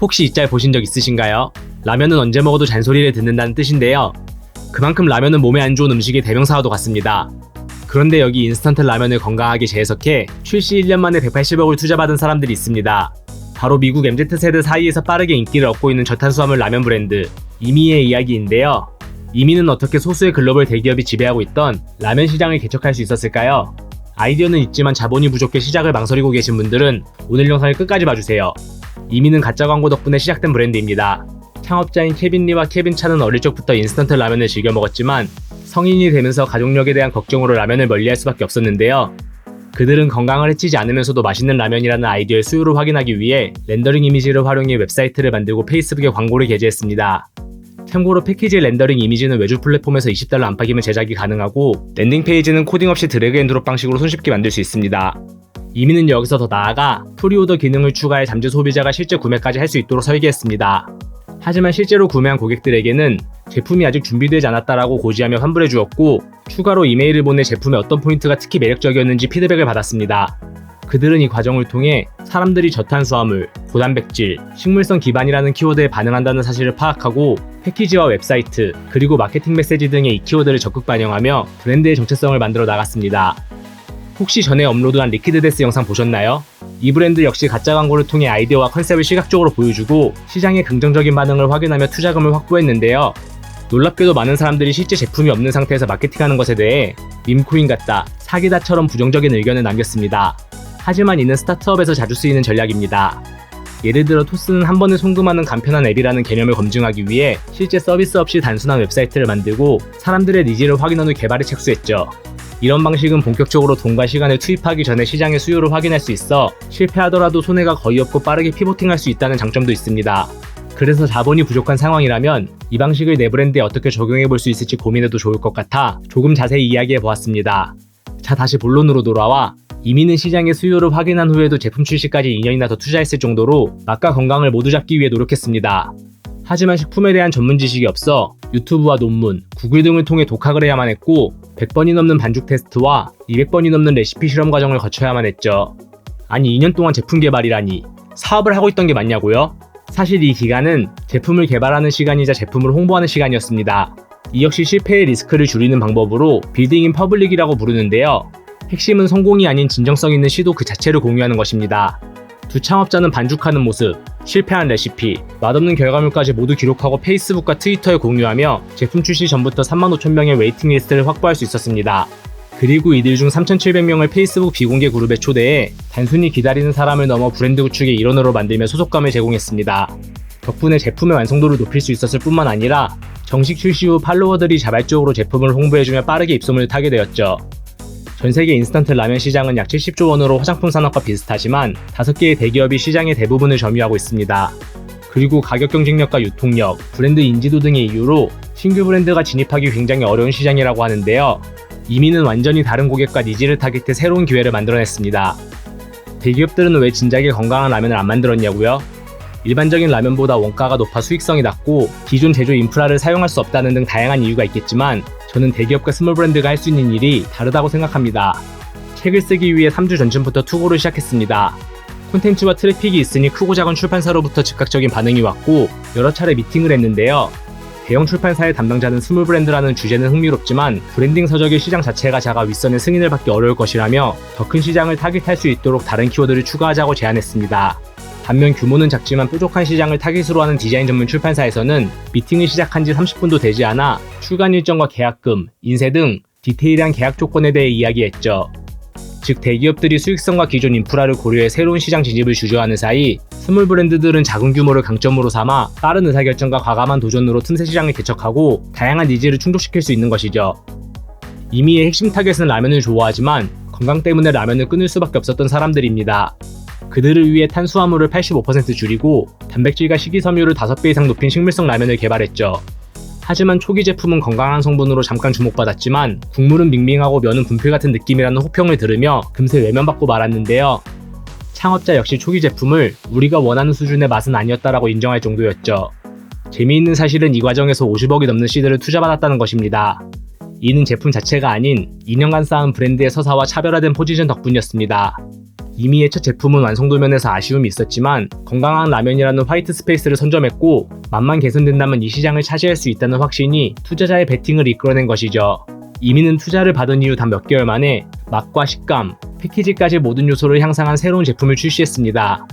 혹시 이 짤 보신 적 있으신가요? 라면은 언제 먹어도 잔소리를 듣는다는 뜻인데요. 그만큼 라면은 몸에 안 좋은 음식의 대명사와도 같습니다. 그런데 여기 인스턴트 라면을 건강하게 재해석해 출시 1년 만에 180억을 투자받은 사람들이 있습니다. 바로 미국 MZ세대 사이에서 빠르게 인기를 얻고 있는 저탄수화물 라면 브랜드 이미의 이야기인데요. 이미는 어떻게 소수의 글로벌 대기업이 지배하고 있던 라면 시장을 개척할 수 있었을까요? 아이디어는 있지만 자본이 부족해 시작을 망설이고 계신 분들은 오늘 영상을 끝까지 봐주세요. 이미는 가짜 광고 덕분에 시작된 브랜드입니다. 창업자인 케빈 리와 케빈 차는 어릴 적부터 인스턴트 라면을 즐겨 먹었지만 성인이 되면서 가족력에 대한 걱정으로 라면을 멀리할 수밖에 없었는데요. 그들은 건강을 해치지 않으면서도 맛있는 라면이라는 아이디어의 수요를 확인하기 위해 렌더링 이미지를 활용해 웹사이트를 만들고 페이스북에 광고를 게재했습니다. 참고로 패키지 렌더링 이미지는 외주 플랫폼에서 $20 안팎이면 제작이 가능하고 랜딩 페이지는 코딩 없이 드래그 앤 드롭 방식으로 손쉽게 만들 수 있습니다. 이미는 여기서 더 나아가 프리오더 기능을 추가해 잠재 소비자가 실제 구매까지 할 수 있도록 설계했습니다. 하지만 실제로 구매한 고객들에게는 제품이 아직 준비되지 않았다라고 고지하며 환불해 주었고 추가로 이메일을 보내 제품의 어떤 포인트가 특히 매력적이었는지 피드백을 받았습니다. 그들은 이 과정을 통해 사람들이 저탄수화물, 고단백질, 식물성 기반이라는 키워드에 반응한다는 사실을 파악하고 패키지와 웹사이트, 그리고 마케팅 메시지 등의 이 키워드를 적극 반영하며 브랜드의 정체성을 만들어 나갔습니다. 혹시 전에 업로드한 리퀴드 데스 영상 보셨나요? 이 브랜드 역시 가짜 광고를 통해 아이디어와 컨셉을 시각적으로 보여주고 시장의 긍정적인 반응을 확인하며 투자금을 확보했는데요. 놀랍게도 많은 사람들이 실제 제품이 없는 상태에서 마케팅하는 것에 대해 밈코인 같다, 사기다처럼 부정적인 의견을 남겼습니다. 하지만 이는 스타트업에서 자주 쓰이는 전략입니다. 예를 들어 토스는 한 번에 송금하는 간편한 앱이라는 개념을 검증하기 위해 실제 서비스 없이 단순한 웹사이트를 만들고 사람들의 니즈를 확인한 후 개발에 착수했죠. 이런 방식은 본격적으로 돈과 시간을 투입하기 전에 시장의 수요를 확인할 수 있어 실패하더라도 손해가 거의 없고 빠르게 피보팅할 수 있다는 장점도 있습니다. 그래서 자본이 부족한 상황이라면 이 방식을 내 브랜드에 어떻게 적용해 볼 수 있을지 고민해도 좋을 것 같아 조금 자세히 이야기해 보았습니다. 자, 다시 본론으로 돌아와 이미는 시장의 수요를 확인한 후에도 제품 출시까지 2년이나 더 투자했을 정도로 맛과 건강을 모두 잡기 위해 노력했습니다. 하지만 식품에 대한 전문 지식이 없어 유튜브와 논문, 구글 등을 통해 독학을 해야만 했고 100번이 넘는 반죽 테스트와 200번이 넘는 레시피 실험 과정을 거쳐야만 했죠. 아니 2년 동안 제품 개발이라니 사업을 하고 있던 게 맞냐고요? 사실 이 기간은 제품을 개발하는 시간이자 제품을 홍보하는 시간이었습니다. 이 역시 실패의 리스크를 줄이는 방법으로 빌딩 인 퍼블릭이라고 부르는데요. 핵심은 성공이 아닌 진정성 있는 시도 그 자체를 공유하는 것입니다. 두 창업자는 반죽하는 모습, 실패한 레시피, 맛없는 결과물까지 모두 기록하고 페이스북과 트위터에 공유하며 제품 출시 전부터 35,000명의 웨이팅 리스트를 확보할 수 있었습니다. 그리고 이들 중 3,700명을 페이스북 비공개 그룹에 초대해 단순히 기다리는 사람을 넘어 브랜드 구축의 일원으로 만들며 소속감을 제공했습니다. 덕분에 제품의 완성도를 높일 수 있었을 뿐만 아니라 정식 출시 후 팔로워들이 자발적으로 제품을 홍보해주며 빠르게 입소문을 타게 되었죠. 전세계 인스턴트 라면 시장은 약 70조 원으로 화장품 산업과 비슷하지만 5개의 대기업이 시장의 대부분을 점유하고 있습니다. 그리고 가격 경쟁력과 유통력, 브랜드 인지도 등의 이유로 신규 브랜드가 진입하기 굉장히 어려운 시장이라고 하는데요. 이미는 완전히 다른 고객과 니즈를 타깃해 새로운 기회를 만들어냈습니다. 대기업들은 왜 진작에 건강한 라면을 안 만들었냐고요? 일반적인 라면보다 원가가 높아 수익성이 낮고 기존 제조 인프라를 사용할 수 없다는 등 다양한 이유가 있겠지만 저는 대기업과 스몰 브랜드가 할 수 있는 일이 다르다고 생각합니다. 책을 쓰기 위해 3주 전쯤부터 투고를 시작했습니다. 콘텐츠와 트래픽이 있으니 크고 작은 출판사로부터 즉각적인 반응이 왔고 여러 차례 미팅을 했는데요. 대형 출판사의 담당자는 스몰 브랜드라는 주제는 흥미롭지만 브랜딩 서적의 시장 자체가 작아 윗선의 승인을 받기 어려울 것이라며 더 큰 시장을 타깃할 수 있도록 다른 키워드를 추가하자고 제안했습니다. 반면 규모는 작지만 뾰족한 시장을 타깃으로 하는 디자인 전문 출판사에서는 미팅을 시작한 지 30분도 되지 않아 출간 일정과 계약금, 인쇄 등 디테일한 계약 조건에 대해 이야기했죠. 즉 대기업들이 수익성과 기존 인프라를 고려해 새로운 시장 진입을 주저하는 사이 스몰 브랜드들은 작은 규모를 강점으로 삼아 빠른 의사결정과 과감한 도전으로 틈새 시장을 개척하고 다양한 니즈를 충족시킬 수 있는 것이죠. 이미의 핵심 타겟은 라면을 좋아하지만 건강 때문에 라면을 끊을 수밖에 없었던 사람들입니다. 그들을 위해 탄수화물을 85% 줄이고 단백질과 식이섬유를 5배 이상 높인 식물성 라면을 개발했죠. 하지만 초기 제품은 건강한 성분으로 잠깐 주목받았지만 국물은 밍밍하고 면은 분필 같은 느낌이라는 호평을 들으며 금세 외면받고 말았는데요. 창업자 역시 초기 제품을 우리가 원하는 수준의 맛은 아니었다라고 인정할 정도였죠. 재미있는 사실은 이 과정에서 50억이 넘는 시드를 투자받았다는 것입니다. 이는 제품 자체가 아닌 2년간 쌓은 브랜드의 서사와 차별화된 포지션 덕분이었습니다. 이미의 첫 제품은 완성도 면에서 아쉬움이 있었지만 건강한 라면이라는 화이트 스페이스를 선점했고 맛만 개선된다면 이 시장을 차지할 수 있다는 확신이 투자자의 베팅을 이끌어낸 것이죠. 이미는 투자를 받은 이후 단 몇 개월 만에 맛과 식감, 패키지까지 모든 요소를 향상한 새로운 제품을 출시했습니다.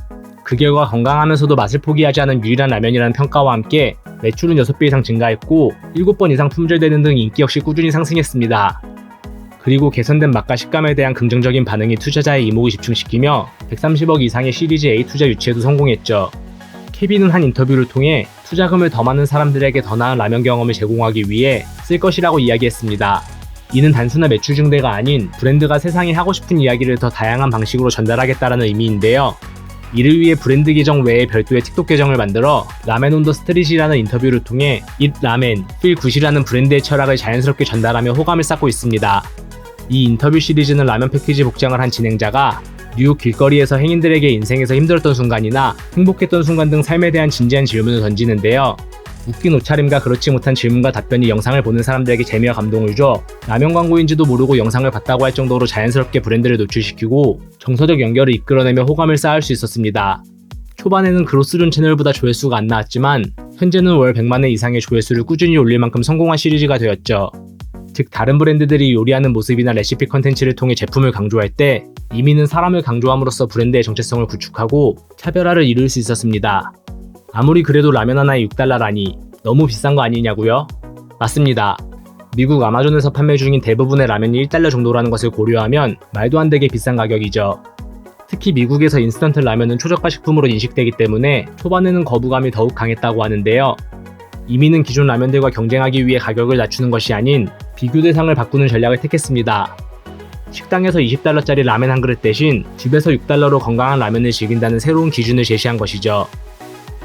그 결과 건강하면서도 맛을 포기하지 않은 유일한 라면이라는 평가와 함께 매출은 6배 이상 증가했고 7번 이상 품절되는 등 인기 역시 꾸준히 상승했습니다. 그리고 개선된 맛과 식감에 대한 긍정적인 반응이 투자자의 이목을 집중시키며 130억 이상의 시리즈 A 투자 유치에도 성공했죠. 케빈은 한 인터뷰를 통해 투자금을 더 많은 사람들에게 더 나은 라면 경험을 제공하기 위해 쓸 것이라고 이야기했습니다. 이는 단순한 매출 증대가 아닌 브랜드가 세상에 하고 싶은 이야기를 더 다양한 방식으로 전달하겠다는 의미인데요. 이를 위해 브랜드 계정 외에 별도의 틱톡 계정을 만들어 라멘 온 더 스트릿이라는 인터뷰를 통해 Eat 라멘, Feel Good이라는 브랜드의 철학을 자연스럽게 전달하며 호감을 쌓고 있습니다. 이 인터뷰 시리즈는 라면 패키지 복장을 한 진행자가 뉴욕 길거리에서 행인들에게 인생에서 힘들었던 순간이나 행복했던 순간 등 삶에 대한 진지한 질문을 던지는데요. 웃긴 옷차림과 그렇지 못한 질문과 답변이 영상을 보는 사람들에게 재미와 감동을 줘 라면 광고인지도 모르고 영상을 봤다고 할 정도로 자연스럽게 브랜드를 노출시키고 정서적 연결을 이끌어내며 호감을 쌓을 수 있었습니다. 초반에는 그로스존 채널보다 조회수가 안 나왔지만 현재는 월 100만 회 이상의 조회수를 꾸준히 올릴 만큼 성공한 시리즈가 되었죠. 즉 다른 브랜드들이 요리하는 모습이나 레시피 컨텐츠를 통해 제품을 강조할 때 이미는 사람을 강조함으로써 브랜드의 정체성을 구축하고 차별화를 이룰 수 있었습니다. 아무리 그래도 라면 하나에 $6라니 너무 비싼 거 아니냐고요? 맞습니다. 미국 아마존에서 판매 중인 대부분의 라면이 $1 정도라는 것을 고려하면 말도 안 되게 비싼 가격이죠. 특히 미국에서 인스턴트 라면은 초저가 식품으로 인식되기 때문에 초반에는 거부감이 더욱 강했다고 하는데요. 이미는 기존 라면들과 경쟁하기 위해 가격을 낮추는 것이 아닌 비교 대상을 바꾸는 전략을 택했습니다. 식당에서 $20짜리 라면 한 그릇 대신 집에서 $6로 건강한 라면을 즐긴다는 새로운 기준을 제시한 것이죠.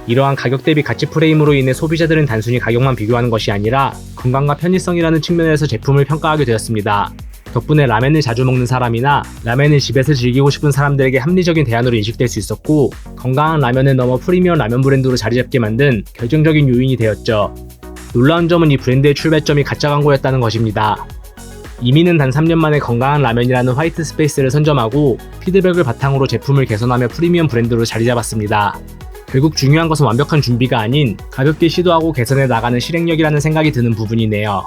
이러한 가격 대비 가치 프레임으로 인해 소비자들은 단순히 가격만 비교하는 것이 아니라 건강과 편의성이라는 측면에서 제품을 평가하게 되었습니다. 덕분에 라멘을 자주 먹는 사람이나 라멘을 집에서 즐기고 싶은 사람들에게 합리적인 대안으로 인식될 수 있었고 건강한 라면을 넘어 프리미엄 라면 브랜드로 자리잡게 만든 결정적인 요인이 되었죠. 놀라운 점은 이 브랜드의 출발점이 가짜 광고였다는 것입니다. 이미는 단 3년 만에 건강한 라면이라는 화이트 스페이스를 선점하고 피드백을 바탕으로 제품을 개선하며 프리미엄 브랜드로 자리잡았습니다. 결국 중요한 것은 완벽한 준비가 아닌 가볍게 시도하고 개선해 나가는 실행력이라는 생각이 드는 부분이네요.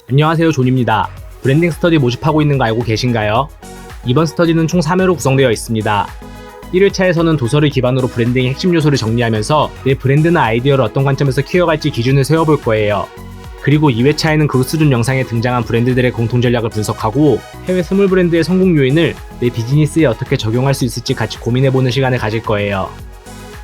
안녕하세요, 존입니다. 브랜딩 스터디 모집하고 있는 거 알고 계신가요? 이번 스터디는 총 3회로 구성되어 있습니다. 1회차에서는 도서를 기반으로 브랜딩의 핵심 요소를 정리하면서 내 브랜드나 아이디어를 어떤 관점에서 키워갈지 기준을 세워볼 거예요. 그리고 2회차에는 그로스존 영상에 등장한 브랜드들의 공통 전략을 분석하고 해외 스몰 브랜드의 성공 요인을 내 비즈니스에 어떻게 적용할 수 있을지 같이 고민해보는 시간을 가질 거예요.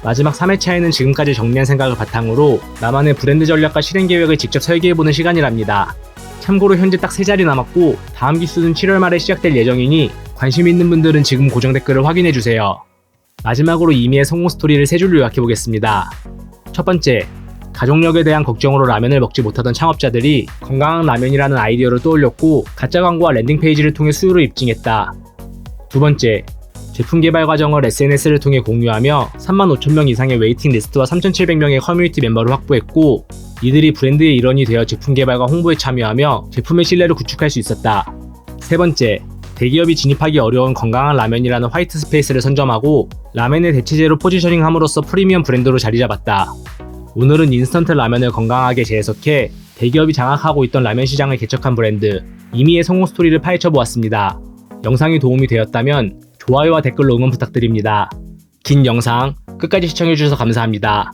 마지막 3회차에는 지금까지 정리한 생각을 바탕으로 나만의 브랜드 전략과 실행 계획을 직접 설계해보는 시간이랍니다. 참고로 현재 딱 3자리 남았고 다음 기수는 7월 말에 시작될 예정이니 관심 있는 분들은 지금 고정 댓글을 확인해주세요. 마지막으로 이미의 성공 스토리를 3줄로 요약해보겠습니다. 첫 번째, 가족력에 대한 걱정으로 라면을 먹지 못하던 창업자들이 건강한 라면이라는 아이디어를 떠올렸고 가짜 광고와 랜딩 페이지를 통해 수요를 입증했다. 두 번째, 제품 개발 과정을 SNS를 통해 공유하며 35,000명 이상의 웨이팅 리스트와 3,700명의 커뮤니티 멤버를 확보했고 이들이 브랜드의 일원이 되어 제품 개발과 홍보에 참여하며 제품의 신뢰를 구축할 수 있었다. 세 번째, 대기업이 진입하기 어려운 건강한 라면이라는 화이트 스페이스를 선점하고 라멘의 대체제로 포지셔닝함으로써 프리미엄 브랜드로 자리잡았다. 오늘은 인스턴트 라면을 건강하게 재해석해 대기업이 장악하고 있던 라면 시장을 개척한 브랜드 이미의 성공 스토리를 파헤쳐 보았습니다. 영상이 도움이 되었다면 좋아요와 댓글로 응원 부탁드립니다. 긴 영상 끝까지 시청해주셔서 감사합니다.